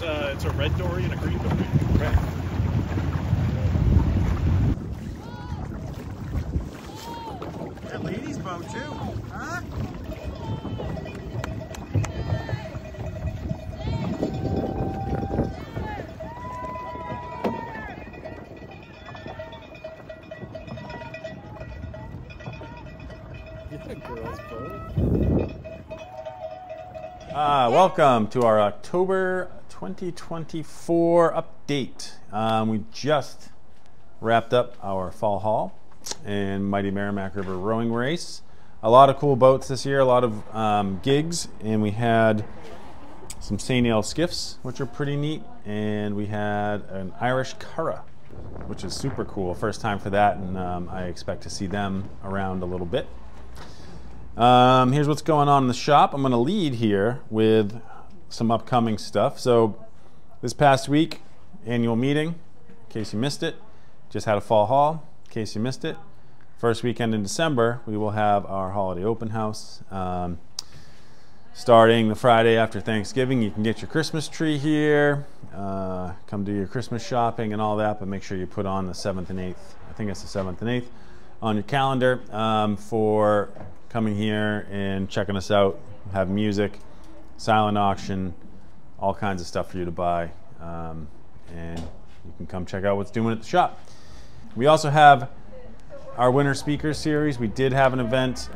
It's a red dory and a green dory. Okay. That lady's boat too, huh? Girls boat. Welcome to our October 2024 update. We just wrapped up our fall haul and Mighty Merrimack River Rowing Race. A lot of cool boats this year, a lot of gigs, and we had some Saint skiffs, which are pretty neat, and we had an Irish curragh, which is super cool. First time for that, and I expect to see them around a little bit. Here's what's going on in the shop. I'm going to lead here with some upcoming stuff. So this past week, annual meeting, in case you missed it. Just had a fall haul, in case you missed it. First weekend in December, we will have our holiday open house. Starting the Friday after Thanksgiving, you can get your Christmas tree here, come do your Christmas shopping and all that, but make sure you put on the 7th and 8th, I think it's the 7th and 8th, on your calendar for coming here and checking us out. Have music, silent auction, all kinds of stuff for you to buy, and you can come check out what's doing at the shop. We also have our winter speakers series. We did have an event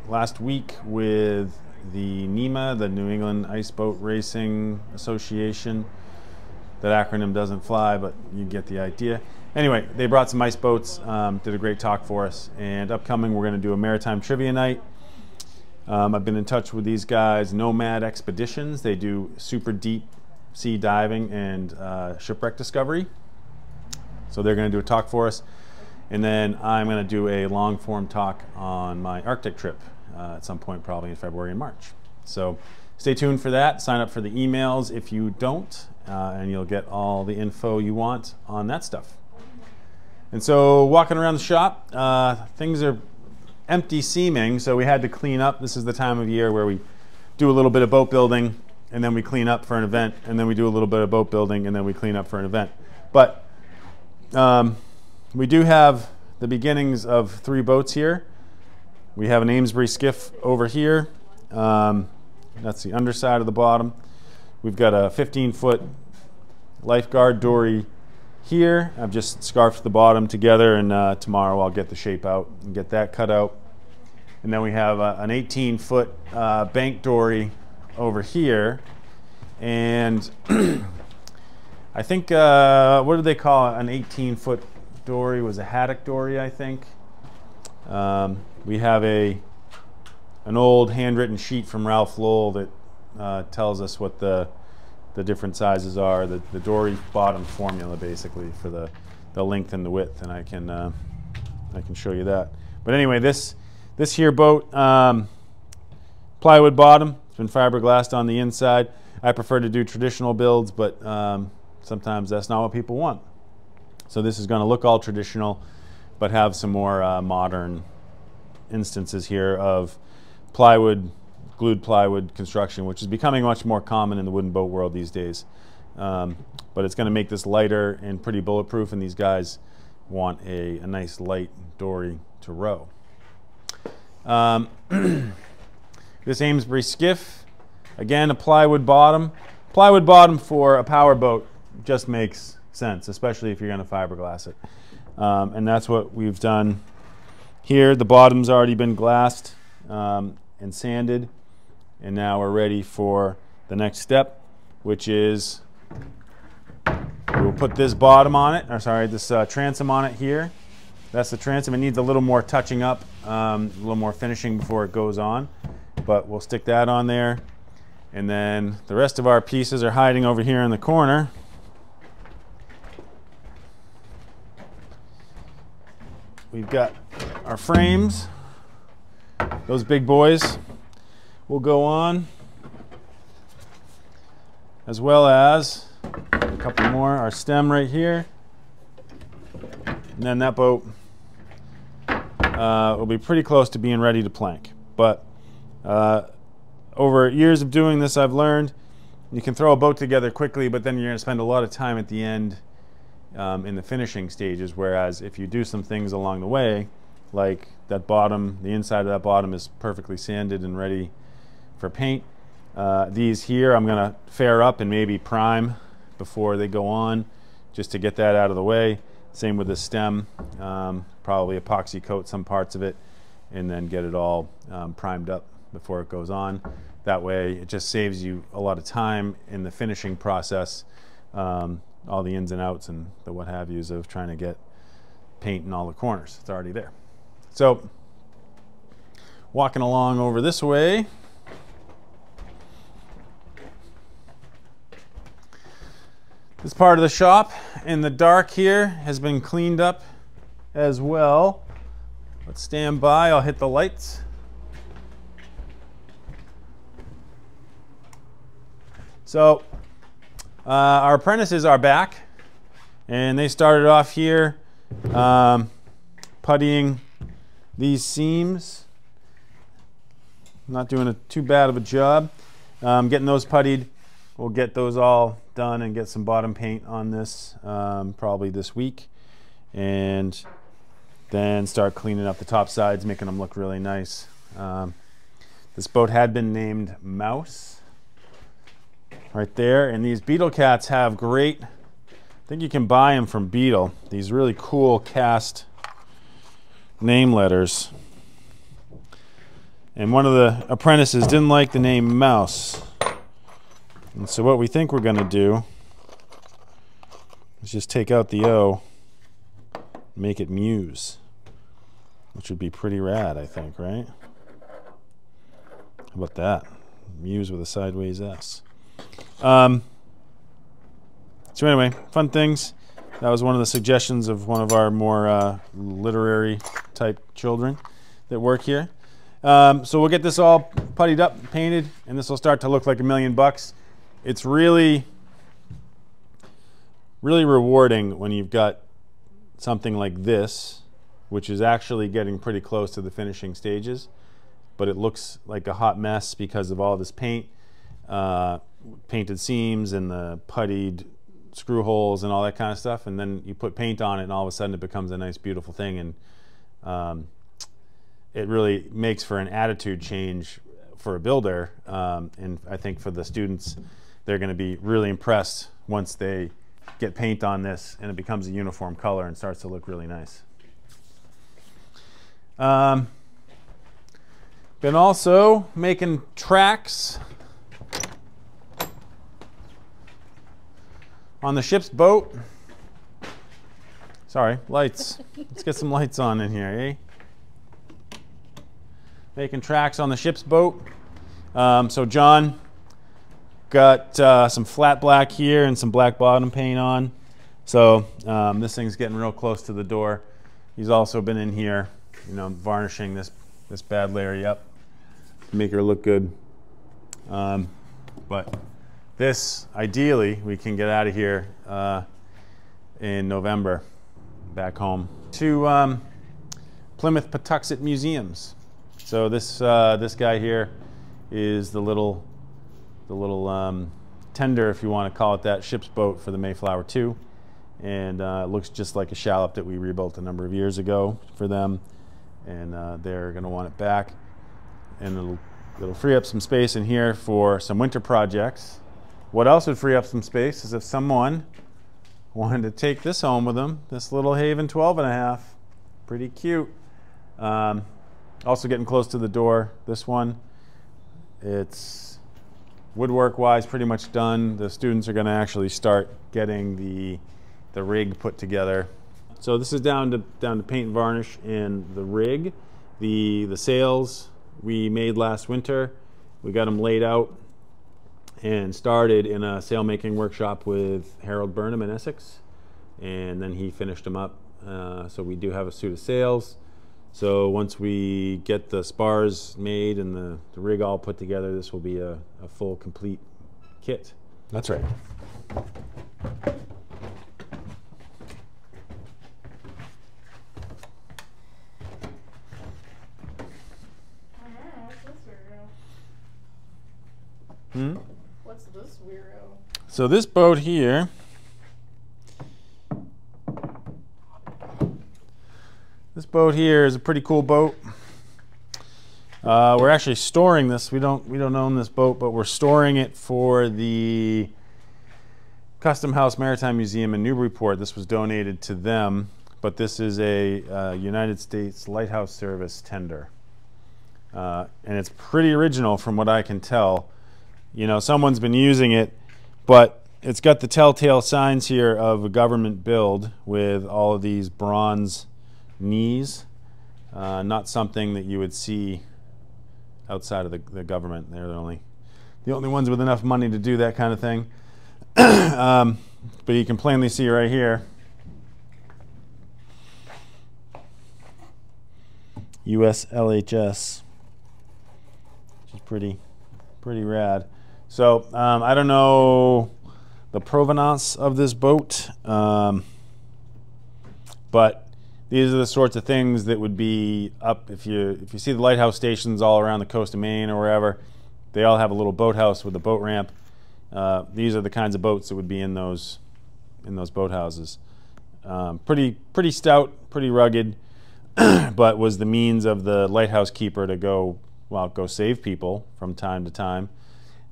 last week with the NEMA, the New England Ice Boat Racing Association. That acronym doesn't fly, but you get the idea. Anyway, they brought some ice boats, did a great talk for us, and upcoming we're going to do a maritime trivia night. I've been in touch with these guys, Nomad Expeditions. They do super deep sea diving and shipwreck discovery. So they're going to do a talk for us. And then I'm going to do a long form talk on my Arctic trip at some point, probably in February and March. So stay tuned for that. Sign up for the emails if you don't, and you'll get all the info you want on that stuff. And so walking around the shop, things are empty seeming, so we had to clean up. This is the time of year where we do a little bit of boat building, and then we clean up for an event, and then we do a little bit of boat building, and then we clean up for an event. But we do have the beginnings of 3 boats here. We have an Amesbury Skiff over here. That's the underside of the bottom. We've got a 15-foot lifeguard dory here. I've just scarfed the bottom together, and tomorrow I'll get the shape out and get that cut out. And then we have an 18-foot bank dory over here. And I think, what do they call it? An 18-foot dory was a haddock dory, I think. We have an old handwritten sheet from Ralph Lowell that tells us what the different sizes are, the dory bottom formula basically for the length and the width, and I can show you that. But anyway, this here boat, plywood bottom, it's been fiberglassed on the inside. I prefer to do traditional builds, but sometimes that's not what people want. So this is going to look all traditional, but have some more modern instances here of plywood, glued plywood construction, which is becoming much more common in the wooden boat world these days. But it's going to make this lighter and pretty bulletproof, and these guys want a nice light dory to row. This Amesbury Skiff, again, a plywood bottom. Plywood bottom for a power boat just makes sense, especially if you're going to fiberglass it. And that's what we've done here. The bottom's already been glassed and sanded. And now we're ready for the next step, which is we'll put this bottom on it, or sorry, this transom on it here. That's the transom. It needs a little more touching up, a little more finishing before it goes on, but we'll stick that on there. And then the rest of our pieces are hiding over here in the corner. We've got our frames, those big boys will go on, as well as a couple more, our stem right here, and then that boat will be pretty close to being ready to plank. But over years of doing this, I've learned you can throw a boat together quickly, but then you're going to spend a lot of time at the end in the finishing stages, whereas if you do some things along the way, like that bottom, the inside of that bottom is perfectly sanded and ready for paint. These here I'm going to fair up and maybe prime before they go on, just to get that out of the way. Same with the stem, probably epoxy coat some parts of it and then get it all primed up before it goes on. That way it just saves you a lot of time in the finishing process, all the ins and outs and the what have yous of trying to get paint in all the corners. It's already there. So walking along over this way, this part of the shop in the dark here has been cleaned up as well. Let's stand by, I'll hit the lights. So our apprentices are back, and they started off here puttying these seams. Not doing too bad of a job. Getting those puttied. We'll get those all done and get some bottom paint on this probably this week, and then start cleaning up the top sides, making them look really nice. This boat had been named Mouse right there, and these Beetle Cats have great, I think you can buy them from Beetle, these really cool cast name letters. And one of the apprentices didn't like the name Mouse. And so what we think we're going to do is just take out the O, make it Muse, which would be pretty rad, I think, right? How about that? Muse with a sideways S. So anyway, fun things. That was one of the suggestions of one of our more literary type children that work here. So we'll get this all puttied up, painted, and this will start to look like $1,000,000. It's really rewarding when you've got something like this, which is actually getting pretty close to the finishing stages, but it looks like a hot mess because of all this paint, painted seams and the puttied screw holes and all that kind of stuff, and then you put paint on it and all of a sudden it becomes a nice beautiful thing, and it really makes for an attitude change for a builder, and I think for the students, they're going to be really impressed once they get paint on this and it becomes a uniform color and starts to look really nice. Been also making tracks on the ship's boat. Sorry, lights. Let's get some lights on in here, eh? Making tracks on the ship's boat. So John got some flat black here and some black bottom paint on. So this thing's getting real close to the door. He's also been in here, you know, varnishing this bad Larry up to make her look good. But this, ideally, we can get out of here in November, back home to Plymouth Patuxent Museums. So this guy here is the little tender, if you want to call it that, ship's boat for the Mayflower II, and it looks just like a shallop that we rebuilt a number of years ago for them, and they're going to want it back, and it'll free up some space in here for some winter projects. What else would free up some space is if someone wanted to take this home with them, this little Haven 12.5, pretty cute. Also getting close to the door. This one, it's woodwork wise pretty much done. The students are going to actually start getting the rig put together. So this is down to paint and varnish and the rig. The sails we made last winter. We got them laid out and started in a sail making workshop with Harold Burnham in Essex, and then he finished them up. So we do have a suit of sails. So once we get the spars made and the rig all put together, this will be a full, complete kit. That's right. What's What's this weirdo? So this boat here, is a pretty cool boat. We're actually storing this. We don't own this boat, but we're storing it for the Custom House Maritime Museum in Newburyport. This was donated to them, but this is a United States Lighthouse Service tender. And it's pretty original from what I can tell. You know, someone's been using it, but it's got the telltale signs here of a government build with all of these bronze knees. Not something that you would see outside of the government. They're the only ones with enough money to do that kind of thing. But you can plainly see right here, US LHS, which is pretty rad. So I don't know the provenance of this boat, but these are the sorts of things that would be up if you see the lighthouse stations all around the coast of Maine or wherever. They all have a little boathouse with a boat ramp. These are the kinds of boats that would be in those boathouses. Pretty stout, pretty rugged, but was the means of the lighthouse keeper to go save people from time to time,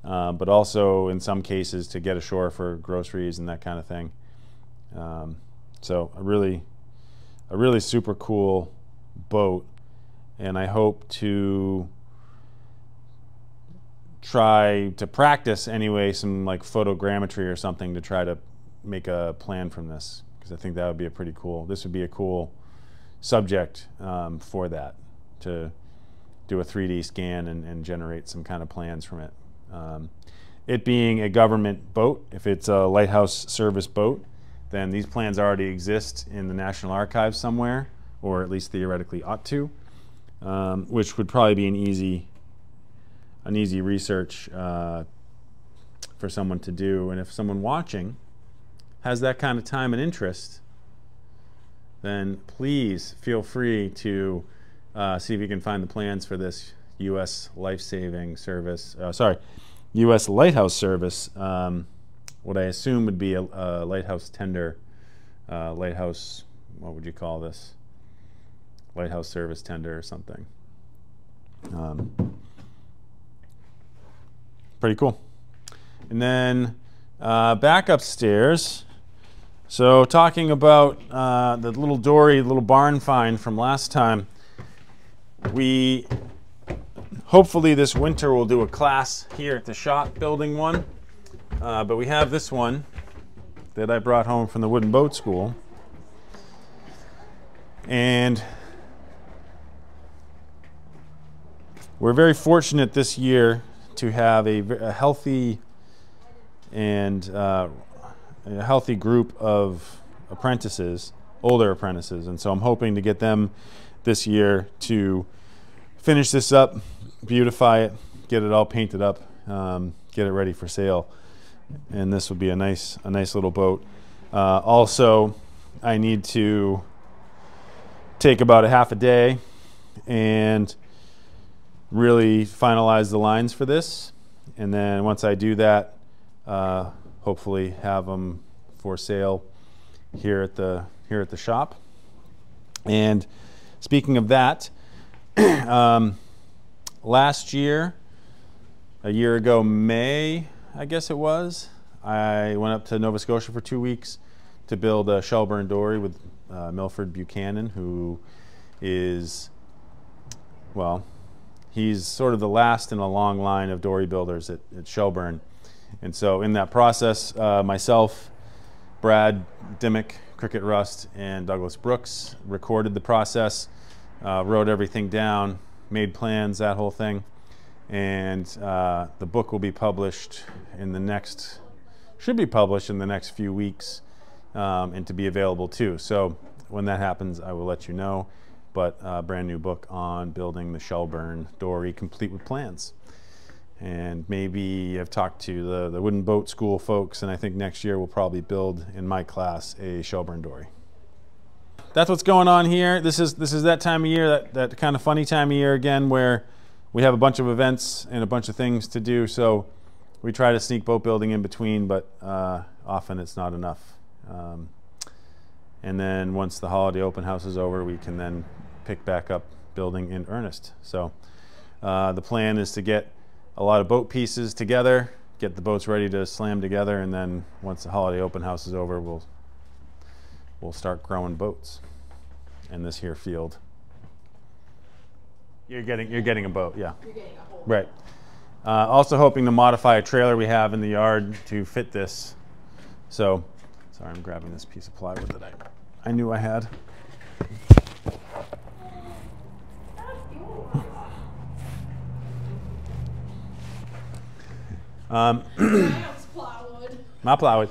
but also in some cases to get ashore for groceries and that kind of thing. So a really super cool boat, and I hope to try to practice anyway some like photogrammetry or something to try to make a plan from this, because I think that would be this would be a cool subject for that, to do a 3D scan and generate some kind of plans from it. It being a government boat, if it's a lighthouse service boat, then these plans already exist in the National Archives somewhere, or at least theoretically ought to, which would probably be an easy research for someone to do. And if someone watching has that kind of time and interest, then please feel free to see if you can find the plans for this US Lifesaving Service, US Lighthouse Service, what I assume would be a lighthouse tender, lighthouse, what would you call this? Lighthouse service tender or something. Pretty cool. And then back upstairs, so talking about the little dory, little barn find from last time, we hopefully this winter we'll do a class here at the shop building one. But we have this one that I brought home from the wooden boat school, and we're very fortunate this year to have a healthy and a healthy group of apprentices, older apprentices, and so I'm hoping to get them this year to finish this up, beautify it, get it all painted up, get it ready for sale. And this would be a nice little boat. Also, I need to take about a half a day and really finalize the lines for this, and then once I do that, hopefully have them for sale here at the shop. And speaking of that, last year, a year ago, May, I guess it was, I went up to Nova Scotia for 2 weeks to build a Shelburne dory with Milford Buchanan, who is, well, he's sort of the last in a long line of dory builders at Shelburne. And so in that process, myself, Brad Dimmick, Cricket Rust, and Douglas Brooks recorded the process, wrote everything down, made plans, that whole thing. And the book will be published should be published in the next few weeks, and to be available too. So when that happens, I will let you know. But a brand new book on building the Shelburne dory, complete with plans. And maybe I've talked to the wooden boat school folks, and I think next year we'll probably build in my class a Shelburne dory. That's what's going on here. This is that time of year, that kind of funny time of year again, where we have a bunch of events and a bunch of things to do. So we try to sneak boat building in between, but often it's not enough. And then once the holiday open house is over, we can then pick back up building in earnest. So the plan is to get a lot of boat pieces together, get the boats ready to slam together, and then once the holiday open house is over, we'll start growing boats in this here field. You're getting a boat, yeah. You're getting a whole boat. Right. Also hoping to modify a trailer we have in the yard to fit this. So, sorry, I'm grabbing this piece of plywood that I knew I had. Plywood. Not plywood.